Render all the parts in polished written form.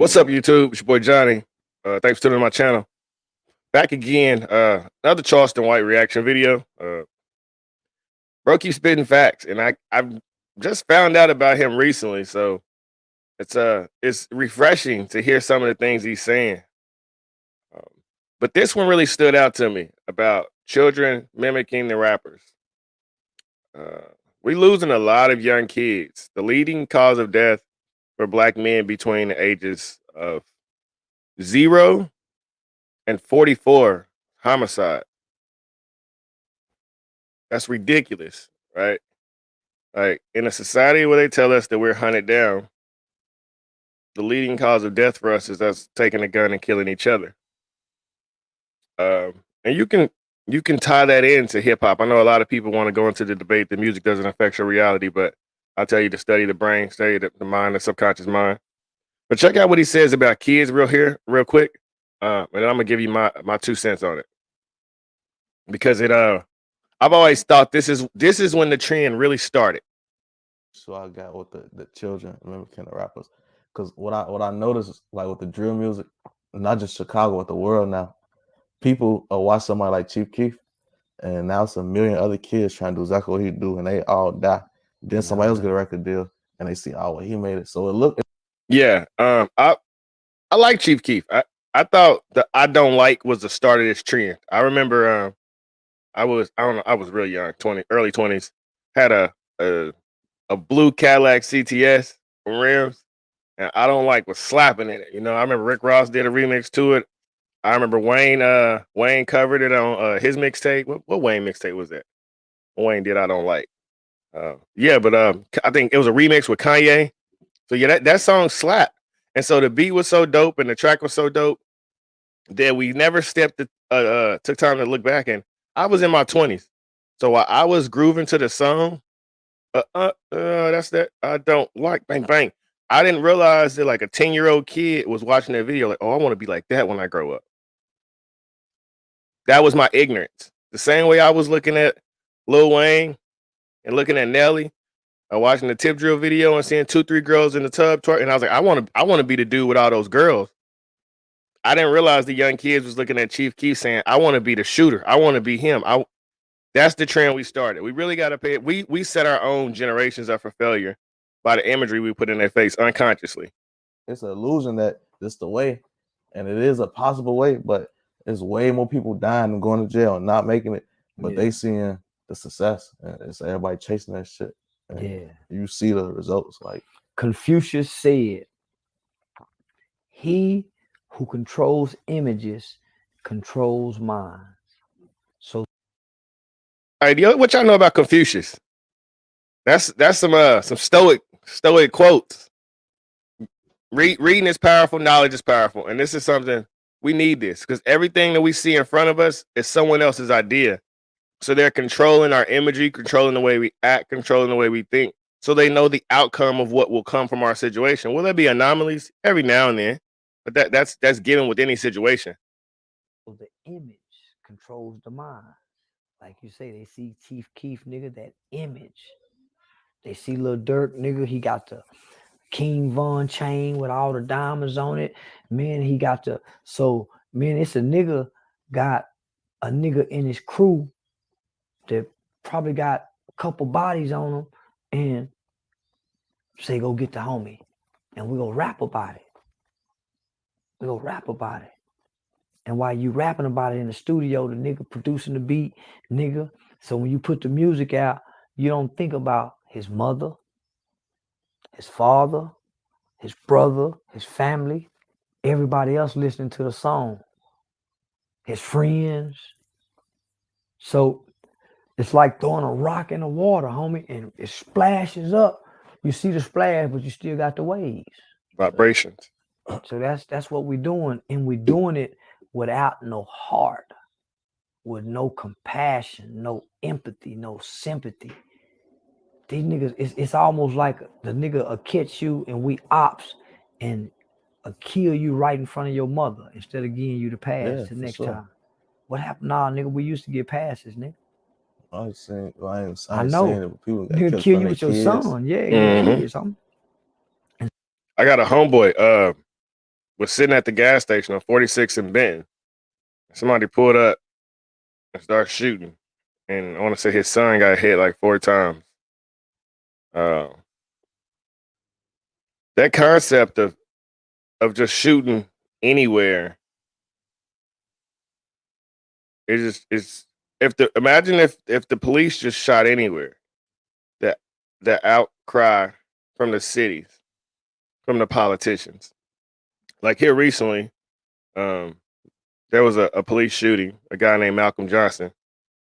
What's up, YouTube? It's your boy Johnny. Thanks for tuning in my channel. Back again. Another Charleston White reaction video. Bro keeps spitting facts, and I've just found out about him recently, so it's refreshing to hear some of the things he's saying. Um, but this one really stood out to me about children mimicking the rappers. Uh, we losing a lot of young kids. The leading cause of death for black men between the ages of 0 and 44, homicide. That's ridiculous, right? Like in a society where they tell us that we're hunted down, the leading cause of death for us is us taking a gun and killing each other. And you can tie that into hip hop. I know a lot of people want to go into the debate that music doesn't affect your reality, but I'll tell you to study the brain, study the mind, the subconscious mind. But check out what he says about kids real quick. And then I'm gonna give you my 2 cents on it. Because I've always thought this is when the trend really started. So I got with the children mimicking the rappers, because what I noticed is, like, with the drill music, not just Chicago, but the world now, people watch somebody like Chief Keef, and now it's a million other kids trying to do exactly what he do, and they all die. Then somebody else get a record deal, and they see, oh, well, he made it. So it look. Yeah. I like Chief Keef. I thought the I don't like was the start of this trend. I remember I was real young, early 20s, had a blue Cadillac CTS from rims, and I don't like was slapping in it. I remember Rick Ross did a remix to it. I remember Wayne covered it on his mixtape. What Wayne mixtape was that? Wayne did I don't like. Yeah, but I think it was a remix with Kanye. So yeah, that song slapped. And so the beat was so dope and the track was so dope that we never took time to look back. And I was in my 20s. So while I was grooving to the song, that's that I don't like, bang bang. I didn't realize that like a 10-year-old kid was watching that video like, oh, I want to be like that when I grow up. That was my ignorance. The same way I was looking at Lil Wayne and looking at Nelly, watching the tip drill video and seeing 2-3 girls in the tub twerk, and I was like, I want to be the dude with all those girls. I didn't realize the young kids was looking at Chief Keef saying, I want to be the shooter. I want to be him. That's the trend we started. We really got to pay it. We set our own generations up for failure by the imagery we put in their face unconsciously. It's an illusion that it's the way, and it is a possible way, but it's way more people dying and going to jail and not making it. But they seeing the success, and it's everybody chasing that shit. And you see the results. Like Confucius said, he who controls images controls minds. So, all right, what y'all know about Confucius? That's some stoic quotes. Reading is powerful, knowledge is powerful, and this is something we need this because everything that we see in front of us is someone else's idea. So they're controlling our imagery, controlling the way we act, controlling the way we think. So they know the outcome of what will come from our situation. Will there be anomalies every now and then? But that's given with any situation. The image controls the mind. Like you say, they see Chief Keef, nigga, that image. They see Lil Durk, nigga, he got the King Von chain with all the diamonds on it. Man, he got it's a nigga got a nigga in his crew that probably got a couple bodies on him and say, go get the homie. And we go rap about it. And while you rapping about it in the studio, the nigga producing the beat, nigga. So when you put the music out, you don't think about his mother, his father, his brother, his family, everybody else listening to the song, his friends. So it's like throwing a rock in the water, homie, and it splashes up. You see the splash, but you still got the waves. Vibrations. So that's what we're doing, and we're doing it without no heart, with no compassion, no empathy, no sympathy. These niggas, it's almost like the nigga will catch you and we ops and kill you right in front of your mother instead of giving you the pass the next time. What happened? Nah, nigga, we used to get passes, nigga. I ain't saying it, but people nigga kill you with your son. Yeah, your kids, something. I got a homeboy. was sitting at the gas station on 46 and Benton. Somebody pulled up and started shooting, and I want to say his son got hit like 4 times. Uh, that concept of just shooting anywhere is just is imagine if the police just shot anywhere, that the outcry from the cities, from the politicians. Like here recently, um, there was a police shooting, a guy named Malcolm Johnson,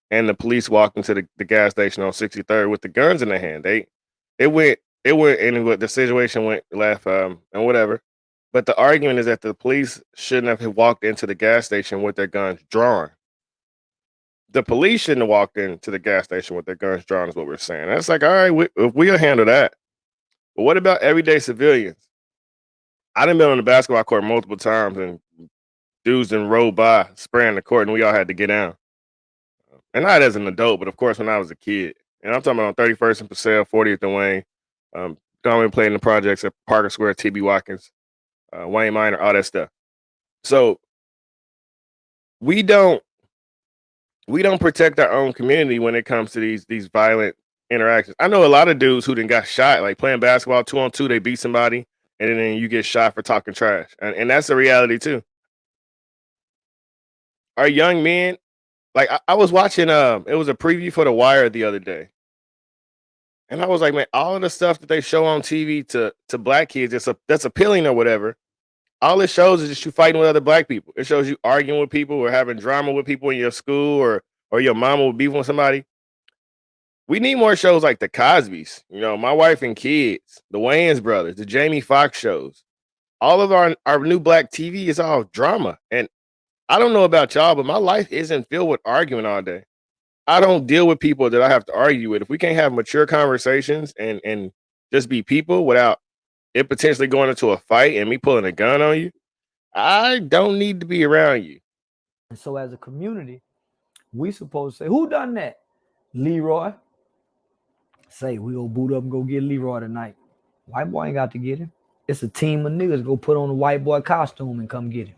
and the police walked into the gas station on 63rd with the guns in their hand. It went and the situation went left, and whatever. But the argument is that the police shouldn't have walked into the gas station with their guns drawn. The police shouldn't have walked into the gas station with their guns drawn, is what we're saying. That's like, all right, we'll handle that. But what about everyday civilians? I done been on the basketball court multiple times, and dudes done rolled by spraying the court, and we all had to get down. And not as an adult, but of course when I was a kid. And I'm talking about on 31st and Purcell, 40th and Wayne. Gone played in the projects at Parker Square, TB Watkins, Wayne Minor, all that stuff. So we don't protect our own community when it comes to these violent interactions. I know a lot of dudes who done got shot, like playing basketball 2-on-2, they beat somebody, and then you get shot for talking trash. And that's a reality too. Our young men, like I was watching it was a preview for The Wire the other day. And I was like, man, all of the stuff that they show on TV to black kids, that's appealing or whatever. All it shows is just you fighting with other black people. It shows you arguing with people or having drama with people in your school or your mama will beef with somebody. We need more shows like the Cosbys, My Wife and Kids, the Wayans brothers, the Jamie Foxx shows. All of our new black TV is all drama. And I don't know about y'all, but my life isn't filled with arguing all day. I don't deal with people that I have to argue with. If we can't have mature conversations and just be people without it potentially going into a fight and me pulling a gun on you, I don't need to be around you. And so as a community, we supposed to say, who done that? Leroy. Say, we go boot up and go get Leroy tonight. White boy ain't got to get him. It's a team of niggas go put on a white boy costume and come get him.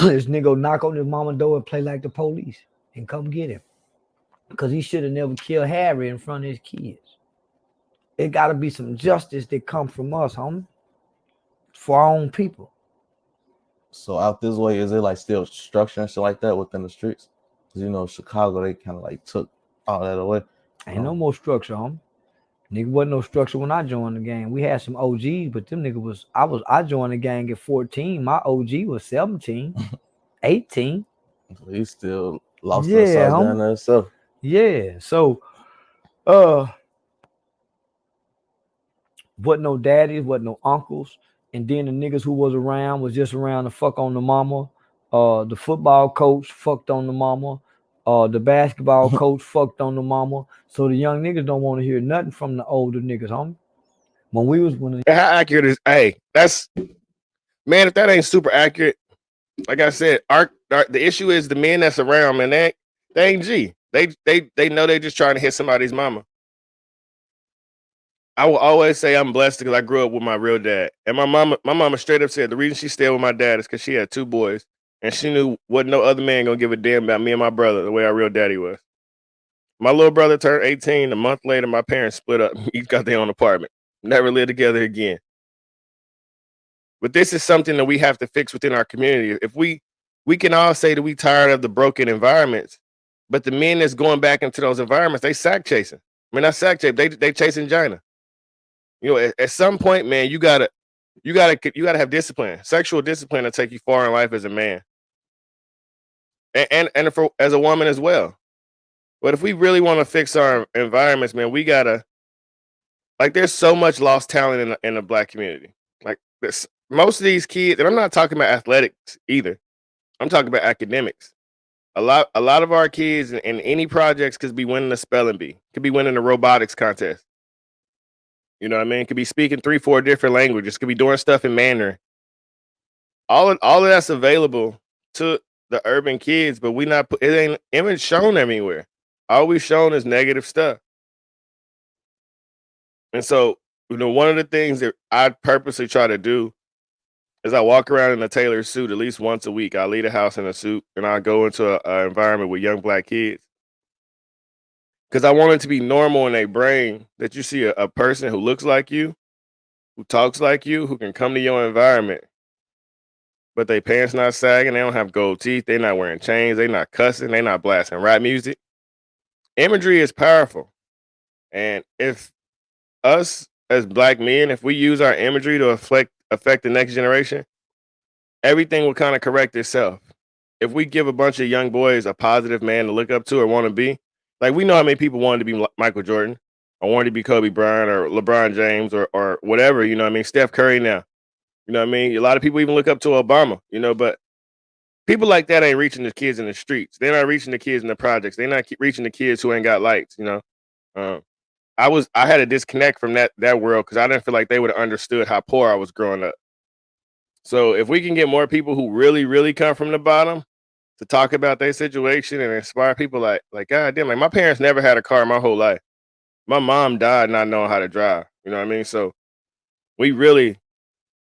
This nigga go knock on his mama door and play like the police and come get him. Because he should have never killed Harry in front of his kids. It got to be some justice that come from us, homie. For our own people. So out this way, is it like still structure and shit like that within the streets? Because Chicago, they kind of like took all that away. Ain't no more structure, homie. Nigga wasn't no structure when I joined the gang. We had some OGs, but them nigga I joined the gang at 14. My OG was 17, 18. So he still lost the sauce down there himself. Yeah. So wasn't no daddies, wasn't no uncles. And then the niggas who was around was just around to fuck on the mama. The football coach fucked on the mama. The basketball coach fucked on the mama. So the young niggas don't want to hear nothing from the older niggas, homie. How accurate is that's man, if that ain't super accurate, like I said, the issue is the men that's around, man, they ain't G. They know they just trying to hit somebody's mama. I will always say I'm blessed because I grew up with my real dad. And my mama straight up said the reason she stayed with my dad is because she had 2 boys. And she knew wasn't no other man gonna give a damn about me and my brother the way our real daddy was. My little brother turned 18. A month later, my parents split up. Each got their own apartment. Never lived together again. But this is something that we have to fix within our community. If we can all say that we tired of the broken environments, but the men that's going back into those environments, they sack chasing. I mean, not sack chasing. They chasing Gina. At some point, man, you gotta have discipline, sexual discipline to take you far in life as a man, and for as a woman as well. But if we really want to fix our environments, man, we gotta there's so much lost talent in the black community. Like most of these kids, and I'm not talking about athletics either. I'm talking about academics. A lot of our kids in any projects could be winning a spelling bee, could be winning a robotics contest. You know what I mean? Could be speaking 3-4 different languages. Could be doing stuff in Mandarin. All of that's available to the urban kids, but it ain't even shown anywhere. All we've shown is negative stuff. And so, one of the things that I purposely try to do is I walk around in a tailored suit at least once a week. I leave the house in a suit and I go into an environment with young black kids because I want it to be normal in their brain that you see a person who looks like you, who talks like you, who can come to your environment, but they pants not sagging, they don't have gold teeth, they not wearing chains, they not cussing, they not blasting rap music. Imagery is powerful. And if us as black men, if we use our imagery to affect the next generation, everything will kind of correct itself. If we give a bunch of young boys a positive man to look up to or want to be, like we know how many people wanted to be Michael Jordan or wanted to be Kobe Bryant or LeBron James or whatever, you know what I mean? Steph Curry now. You know what I mean? A lot of people even look up to Obama, you know, but people like that ain't reaching the kids in the streets. They're not reaching the kids in the projects. They're not reaching the kids who ain't got lights, you know. Um, I had a disconnect from that world because I didn't feel like they would have understood how poor I was growing up. So if we can get more people who really, really come from the bottom to talk about their situation and inspire people like God damn, like my parents never had a car my whole life. My mom died not knowing how to drive. You know what I mean? So we really,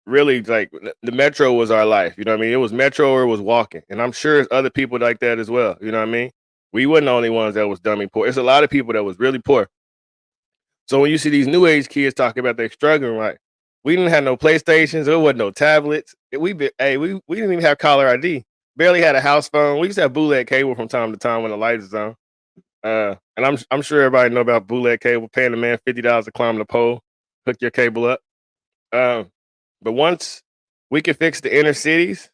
really like the metro was our life. You know what I mean? It was metro or it was walking. And I'm sure there's other people like that as well. You know what I mean? We wasn't the only ones that was dummy poor. It's a lot of people that was really poor. So when you see these new age kids talking about they struggling, like we didn't have no PlayStations, there wasn't no tablets. We didn't even have caller ID. Barely had a house phone. We used to have bootleg cable from time to time when the lights is on. And I'm sure everybody know about bootleg cable, paying the man $50 to climb the pole, hook your cable up. But once we can fix the inner cities,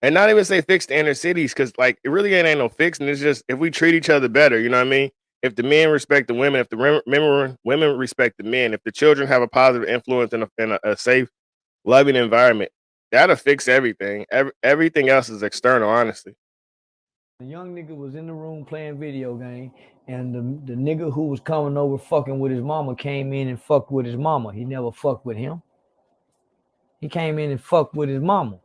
and not even say fix the inner cities, because like it really ain't no fixing. It's just if we treat each other better, you know what I mean? If the men respect the women, if the women respect the men, if the children have a positive influence in a safe, loving environment, that'll fix everything. Everything else is external, honestly. The young nigga was in the room playing video game, and the nigga who was coming over fucking with his mama came in and fucked with his mama. He never fucked with him. He came in and fucked with his mama.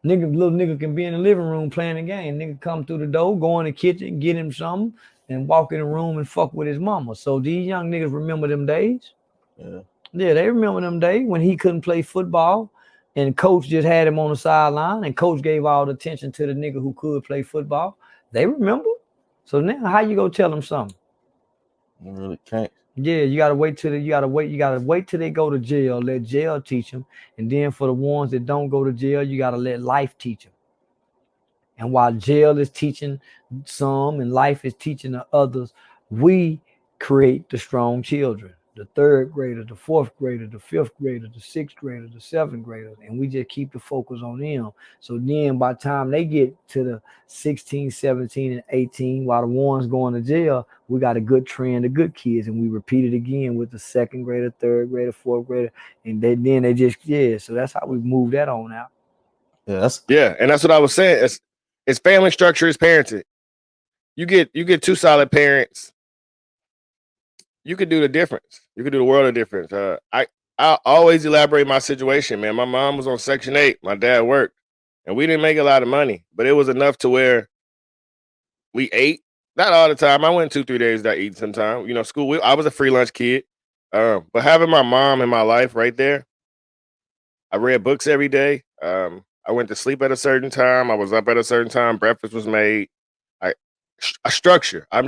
Little nigga can be in the living room playing the game. Nigga come through the door, go in the kitchen, get him something, and walk in the room and fuck with his mama. So these young niggas remember them days. Yeah, they remember them days when he couldn't play football and coach just had him on the sideline and coach gave all the attention to the nigga who could play football. They remember. So now how you go tell them something? You really can't. Yeah, you gotta wait till they go to jail, let jail teach them. And then for the ones that don't go to jail, you gotta let life teach them. And while jail is teaching some and life is teaching the others, we create the strong children, the third grader, the fourth grader, the fifth grader, the sixth grader, the seventh grader, and we just keep the focus on them. So then by the time they get to the 16, 17, and 18, while the ones going to jail, we got a good trend of good kids, and we repeat it again with the second grader, third grader, fourth grader, and then they just, so that's how we move that on out. Yeah, and that's what I was saying. It's family structure is parenting. You get two solid parents, you could do the difference. You could do the world of difference. I always elaborate my situation, man. My mom was on Section 8. My dad worked, and we didn't make a lot of money, but it was enough to where we ate. Not all the time. I went 2-3 days without eating. Sometime, you know, school. I was a free lunch kid, but having my mom in my life right there, I read books every day. I went to sleep at a certain time. I was up at a certain time. Breakfast was made. A structure. I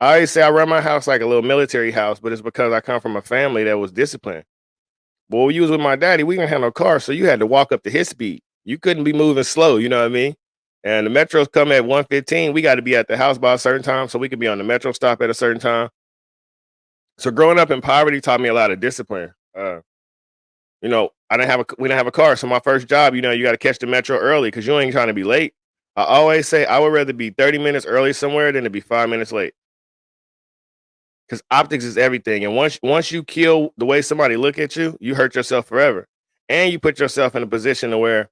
always say I run my house like a little military house, but it's because I come from a family that was disciplined. But when you was with my daddy, we didn't have no car, so you had to walk up to his speed. You couldn't be moving slow, you know what I mean? And the metros come at 1:15. We got to be at the house by a certain time, so we could be on the metro stop at a certain time. So growing up in poverty taught me a lot of discipline. You know, we didn't have a car, so my first job, you know, you got to catch the metro early because you ain't trying to be late. I always say I would rather be 30 minutes early somewhere than to be 5 minutes late. Because optics is everything. And once you kill the way somebody look at you, you hurt yourself forever. And you put yourself in a position to where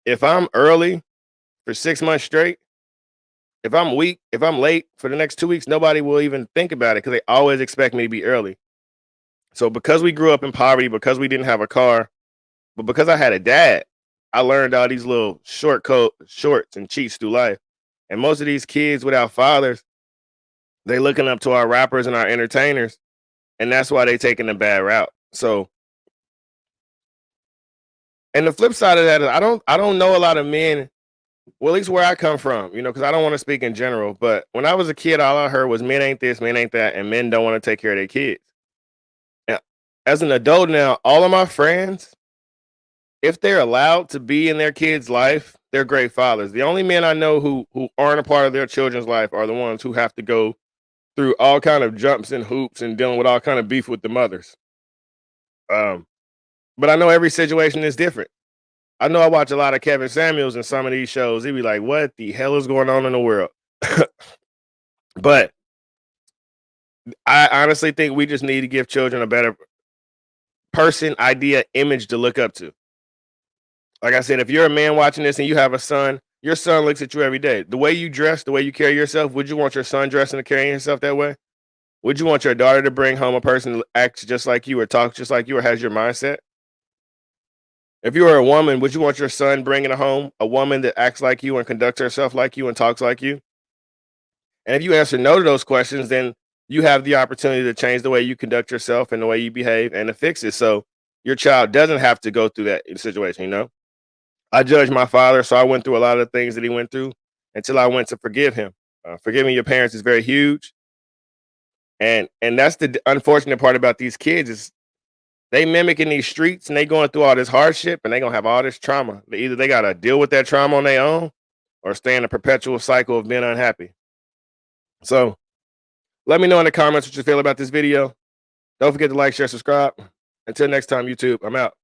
if I'm early for 6 months straight, if I'm late for the next 2 weeks, nobody will even think about it because they always expect me to be early. So because we grew up in poverty, because we didn't have a car, but because I had a dad, I learned all these little shorts and cheats through life. And most of these kids without fathers, they looking up to our rappers and our entertainers, and that's why they taking the bad route. So And the flip side of that is I don't know a lot of men. Well, at least where I come from, you know, because I don't want to speak in general. But when I was a kid, all I heard was men ain't this, men ain't that, and men don't want to take care of their kids. And as an adult now, all of my friends, if they're allowed to be in their kids' life, they're great fathers. The only men I know who aren't a part of their children's life are the ones who have to go through all kind of jumps and hoops and dealing with all kind of beef with the mothers. But I know every situation is different. I know I watch a lot of Kevin Samuels in some of these shows. He'd be like, "What the hell is going on in the world?" But I honestly think we just need to give children a better person, idea, image to look up to. Like I said, if you're a man watching this and you have a son, your son looks at you every day. The way you dress, the way you carry yourself, would you want your son dressing and carrying himself that way? Would you want your daughter to bring home a person that acts just like you or talks just like you or has your mindset? If you were a woman, would you want your son bringing home a woman that acts like you and conducts herself like you and talks like you? And if you answer no to those questions, then you have the opportunity to change the way you conduct yourself and the way you behave and to fix it so your child doesn't have to go through that situation, you know? I judged my father, so I went through a lot of the things that he went through until I went to forgive him. Forgiving your parents is very huge. And that's the unfortunate part about these kids is they mimicking these streets and they going through all this hardship and they gonna have all this trauma. Either they gotta deal with that trauma on their own or stay in a perpetual cycle of being unhappy. So let me know in the comments what you feel about this video. Don't forget to like, share, subscribe. Until next time, YouTube, I'm out.